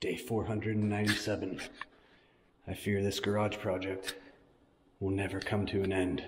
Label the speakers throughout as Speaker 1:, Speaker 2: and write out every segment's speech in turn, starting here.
Speaker 1: Day 497. I fear this garage project will never come to an end.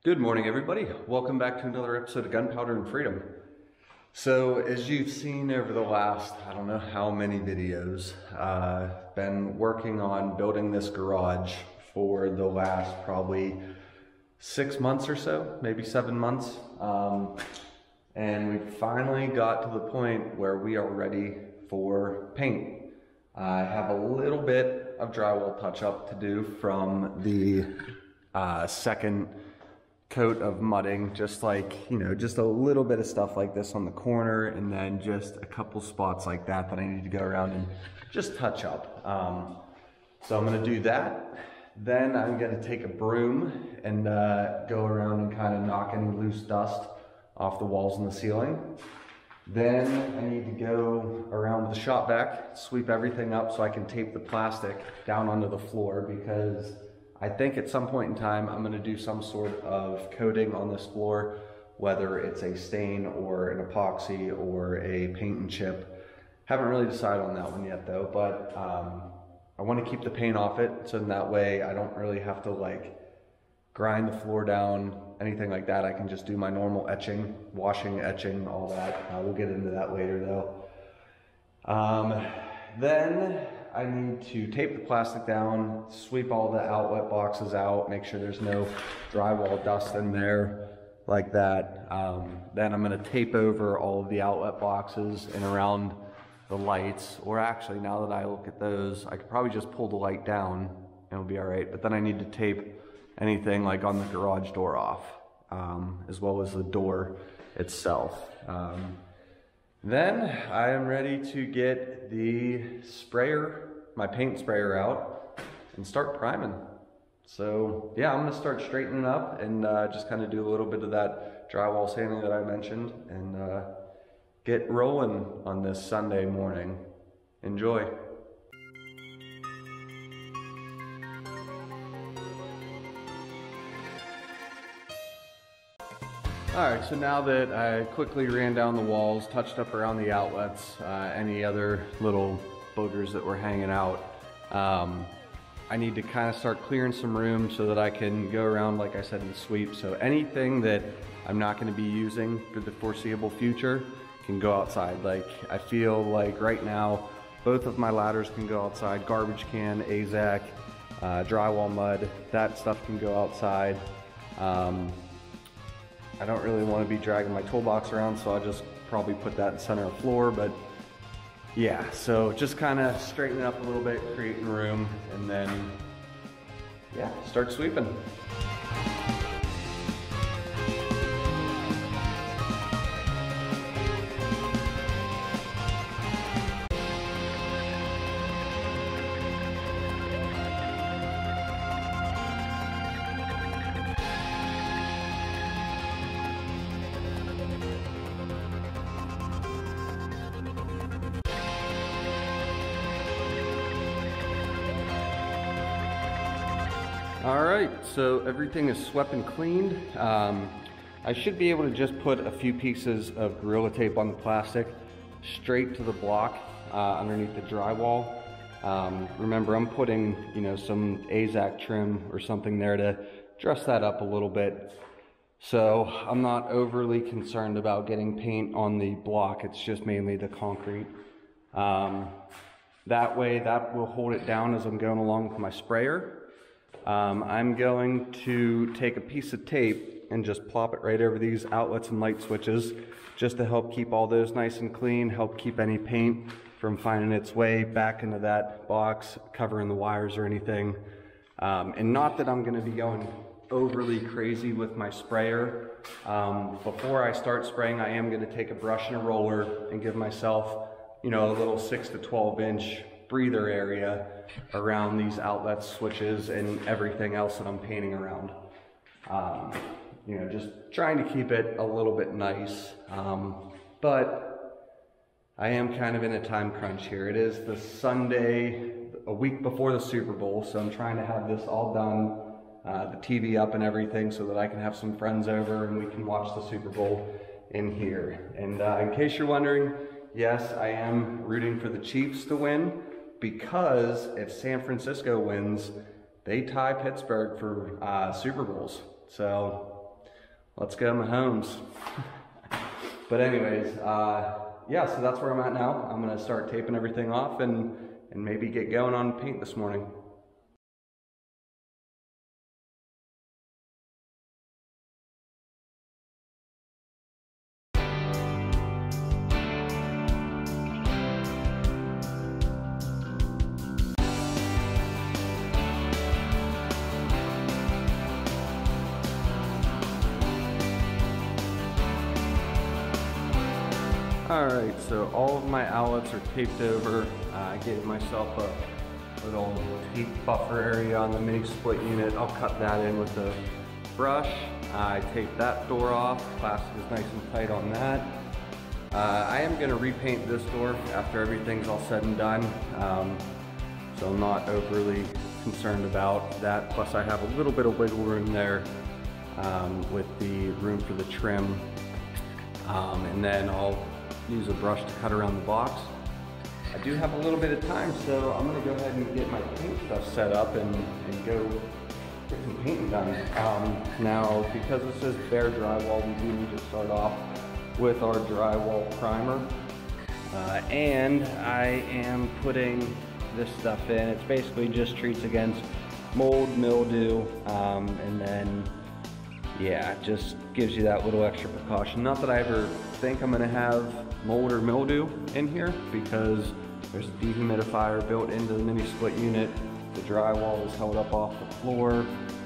Speaker 2: Good morning, everybody. Welcome back to another episode of Gunpowder and Freedom. So, as you've seen over the last, I don't know how many videos, been working on building this garage for the last probably 6 months or so, maybe 7 months. And we finally got to the point where we are ready for paint. I have a little bit of drywall touch-up to do from the second coat of mudding, just like, you know, just a little bit of stuff like this on the corner, and then just a couple spots like that I need to go around and just touch up. So I'm gonna do that. Then I'm gonna take a broom and go around and kind of knock any loose dust off the walls and the ceiling. Then I need to go around the shop vac, sweep everything up so I can tape the plastic down onto the floor, because I think at some point in time I'm gonna do some sort of coating on this floor, whether it's a stain or an epoxy or a paint and chip. Haven't really decided on that one yet though, but I wanna keep the paint off it, so in that way I don't really have to like grind the floor down, anything like that. I can just do my normal etching, washing, etching, all that. We'll get into that later though. Then I need to tape the plastic down, sweep all the outlet boxes out, make sure there's no drywall dust in there like that. Then I'm gonna tape over all of the outlet boxes and around the lights, or actually now that I look at those, I could probably just pull the light down and it'll be all right. But then I need to tape anything like on the garage door off, as well as the door itself. Then I am ready to get the sprayer, my paint sprayer out and start priming. So yeah, I'm gonna start straightening up and just kind of do a little bit of that drywall sanding that I mentioned and get rolling on this Sunday morning. Enjoy. Alright, so now that I quickly ran down the walls, touched up around the outlets, any other little boogers that were hanging out, I need to kind of start clearing some room so that I can go around, like I said, and sweep. So anything that I'm not going to be using for the foreseeable future can go outside. Like, I feel like right now, both of my ladders can go outside. Garbage can, AZEK, drywall mud, that stuff can go outside. I don't really want to be dragging my toolbox around, so I'll just probably put that in center of floor. But yeah, so just kind of straightening up a little bit, creating room, and then yeah, start sweeping. All right, so everything is swept and cleaned. I should be able to just put a few pieces of Gorilla Tape on the plastic straight to the block underneath the drywall. Remember, I'm putting, you know, some AZEK trim or something there to dress that up a little bit. So I'm not overly concerned about getting paint on the block. It's just mainly the concrete. That way, that will hold it down as I'm going along with my sprayer. I'm going to take a piece of tape and just plop it right over these outlets and light switches just to help keep all those nice and clean, help keep any paint from finding its way back into that box, covering the wires or anything. And not that I'm going to be going
Speaker 1: overly crazy with my sprayer. Before I start spraying, I am going to take a brush and a roller and give myself, you know, a little 6 to 12 inch breather area around these outlet switches and everything else that I'm painting around. You know, just trying to keep it a little bit nice. But I am kind of in a time crunch here. It is the Sunday, a week before the Super Bowl, so I'm trying to have this all done, the TV up and everything, so that I can have some friends over and we can watch the Super Bowl in here. And in case you're wondering, yes, I am rooting for the Chiefs to win, because if San Francisco wins, they tie Pittsburgh for Super Bowls. So let's go Mahomes. But anyways, yeah, so that's where I'm at now. I'm gonna start taping everything off and maybe get going on paint this morning. Alright, so all of my outlets are taped over. I gave myself a little tape buffer area on the mini split unit. I'll cut that in with a brush. I taped that door off. Plastic is nice and tight on that. I am going to repaint this door after everything's all said and done. So I'm not overly concerned about that. Plus I have a little bit of wiggle room there with the room for the trim. And then I'll use a brush to cut around the box. I do have a little bit of time, so I'm gonna go ahead and get my paint stuff set up and go get some painting done. Now, because this is bare drywall, we do need to start off with our drywall primer. And I am putting this stuff in. It's basically just treats against mold, mildew, and then yeah, it just gives you that little extra precaution. Not that I ever think I'm gonna have mold or mildew in here, because there's a dehumidifier built into the mini split unit. The drywall is held up off the floor.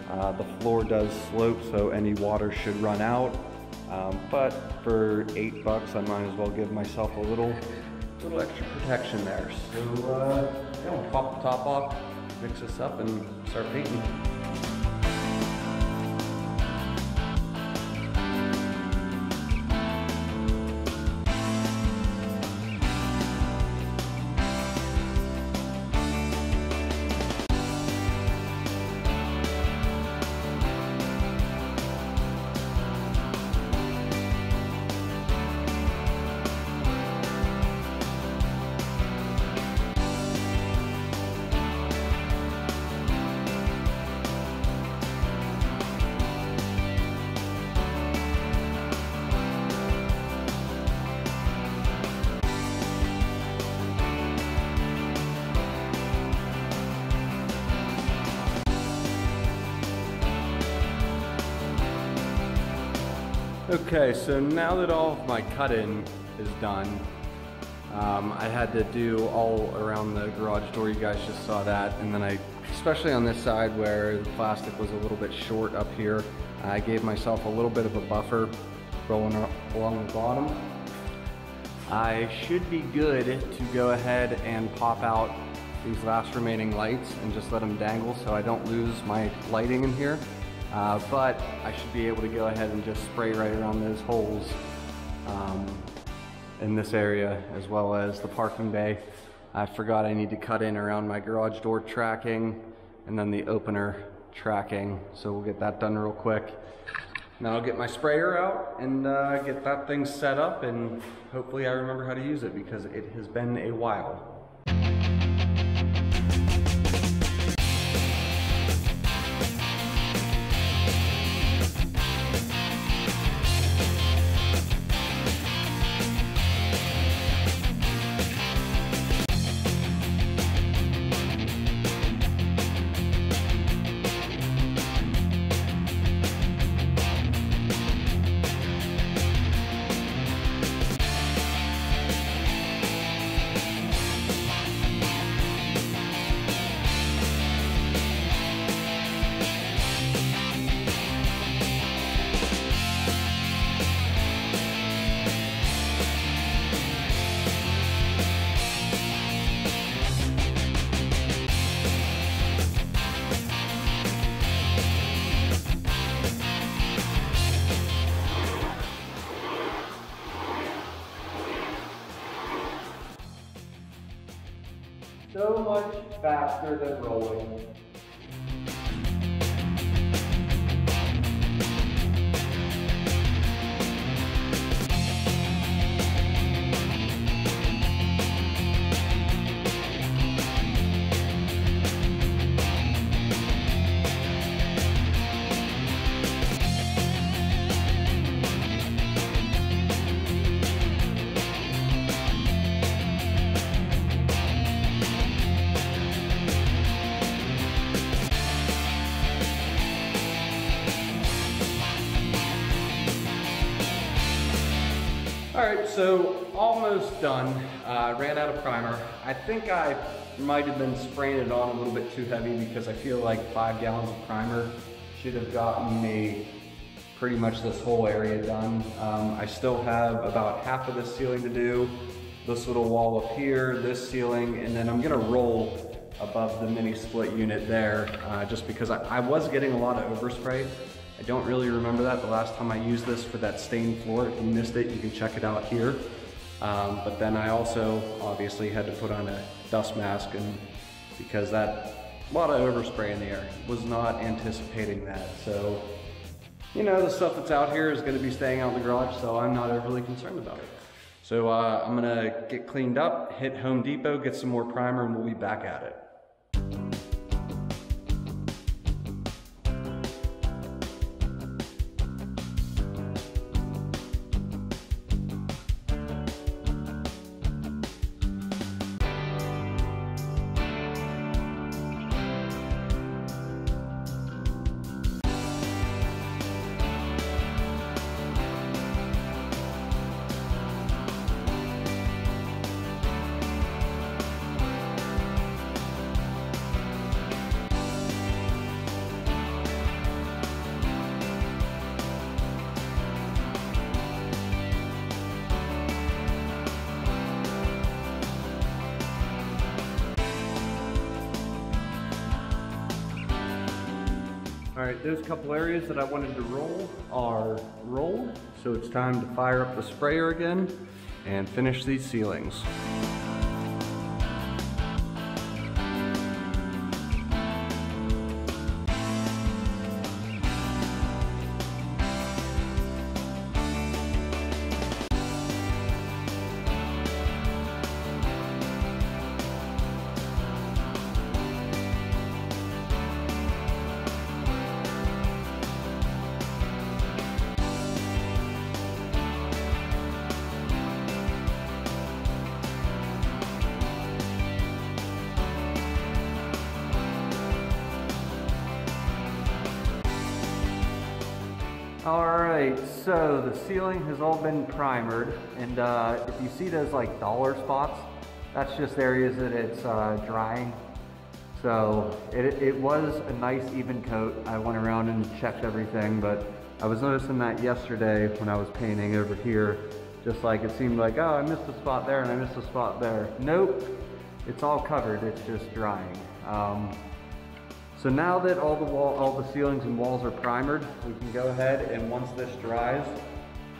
Speaker 1: The floor does slope, so any water should run out. But for $8, I might as well give myself a little extra protection there. So yeah, we'll pop the top off, mix this up, and start painting. Okay, so now that all of my cut-in is done, I had to do all around the garage door. You guys just saw that. And then especially on this side where the plastic was a little bit short up here, I gave myself a little bit of a buffer rolling along the bottom. I should be good to go ahead and pop out these last remaining lights and just let them dangle so I don't lose my lighting in here. But I should be able to go ahead and just spray right around those holes in this area, as well as the parking bay. I forgot I need to cut in around my garage door tracking and then the opener tracking, so we'll get that done real quick. Now I'll get my sprayer out and get that thing set up, and hopefully I remember how to use it, because it has been a while. so much faster than rolling. Alright, so almost done. Ran out of primer. I think I might have been spraying it on a little bit too heavy because I feel like 5 gallons of primer should have gotten me pretty much this whole area done. I still have about half of this ceiling to do, this little wall up here, this ceiling, and then I'm gonna roll above the mini split unit there just because I was getting a lot of overspray. I don't really remember that the last time I used this for that stained floor. If you missed it, you can check it out here. But then I also obviously had to put on a dust mask, and because that a lot of overspray in the air. Was not anticipating that. So, you know, the stuff that's out here is going to be staying out in the garage, so I'm not overly concerned about it. So I'm gonna get cleaned up, hit Home Depot, get some more primer, and we'll be back at it. All right, those couple areas that I wanted to roll are rolled, so it's time to fire up the sprayer again and finish these ceilings. Alright, so the ceiling has all been primered, and if you see those like dollar spots, that's just areas that it's drying. So it was a nice even coat. I went around and checked everything, but I was noticing that yesterday when I was painting over here, just like it seemed like, oh, I missed a spot there and I missed a spot there. Nope, it's all covered, it's just drying. So now that all the ceilings and walls are primered, we can go ahead and once this dries,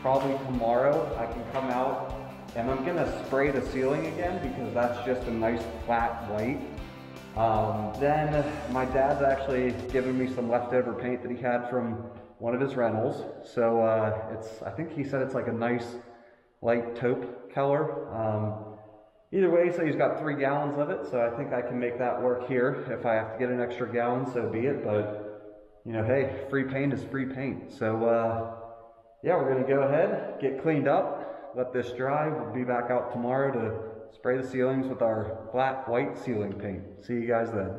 Speaker 1: probably tomorrow, I can come out and I'm gonna spray the ceiling again because that's just a nice flat white. Then my dad's actually given me some leftover paint that he had from one of his rentals. So I think he said it's like a nice light taupe color. Either way, so he's got 3 gallons of it, so I think I can make that work here. If I have to get an extra gallon, so be it, but, you know, hey, free paint is free paint. So, yeah, we're gonna go ahead, get cleaned up, let this dry. We'll be back out tomorrow to spray the ceilings with our flat white ceiling paint. See you guys then.